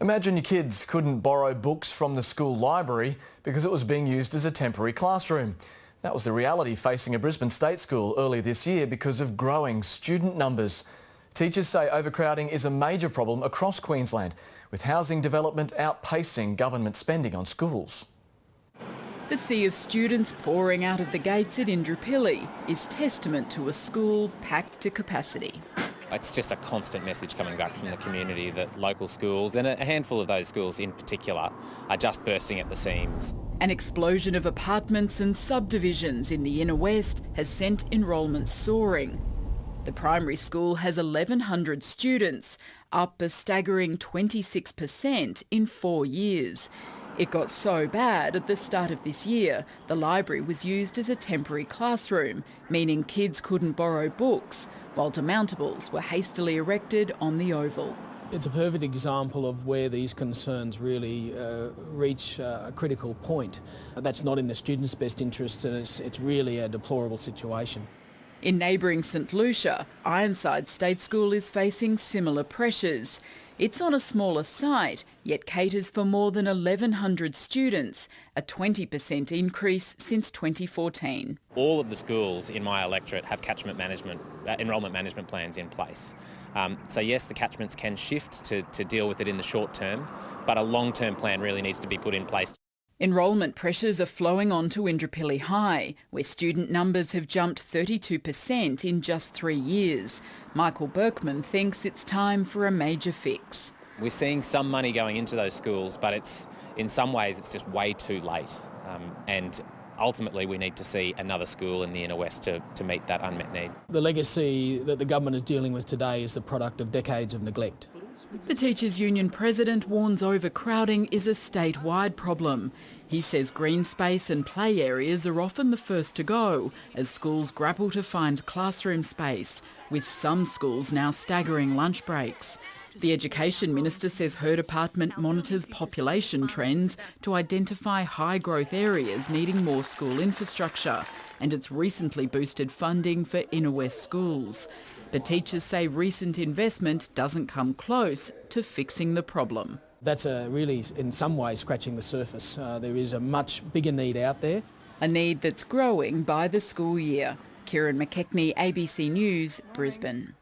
Imagine your kids couldn't borrow books from the school library because it was being used as a temporary classroom. That was the reality facing a Brisbane state school earlier this year because of growing student numbers. Teachers say overcrowding is a major problem across Queensland, with housing development outpacing government spending on schools. The sea of students pouring out of the gates at Indooroopilly is testament to a school packed to capacity. It's just a constant message coming back from the community that local schools, and a handful of those schools in particular, are just bursting at the seams. An explosion of apartments and subdivisions in the inner west has sent enrolment soaring. The primary school has 1,100 students, up a staggering 26% in 4 years. It got so bad at the start of this year, the library was used as a temporary classroom, meaning kids couldn't borrow books, while demountables were hastily erected on the oval. It's a perfect example of where these concerns really reach a critical point. That's not in the students' best interests, and it's really a deplorable situation. In neighbouring St Lucia, Ironside State School is facing similar pressures. It's on a smaller site, yet caters for more than 1,100 students, a 20% increase since 2014. All of the schools in my electorate have catchment management, enrolment management plans in place. So yes, the catchments can shift to deal with it in the short term, but a long-term plan really needs to be put in place. Enrolment pressures are flowing on to Indooroopilly High, where student numbers have jumped 32% in just 3 years. Michael Berkman thinks it's time for a major fix. We're seeing some money going into those schools, but in some ways it's just way too late. And ultimately we need to see another school in the inner west to meet that unmet need. The legacy that the government is dealing with today is the product of decades of neglect. The Teachers Union president warns overcrowding is a statewide problem. He says green space and play areas are often the first to go as schools grapple to find classroom space, with some schools now staggering lunch breaks. The Education Minister says her department monitors population trends to identify high-growth areas needing more school infrastructure, and it's recently boosted funding for inner west schools. But teachers say recent investment doesn't come close to fixing the problem. That's really, in some ways, scratching the surface. There is a much bigger need out there. A need that's growing by the school year. Kieran McKechnie, ABC News, Brisbane.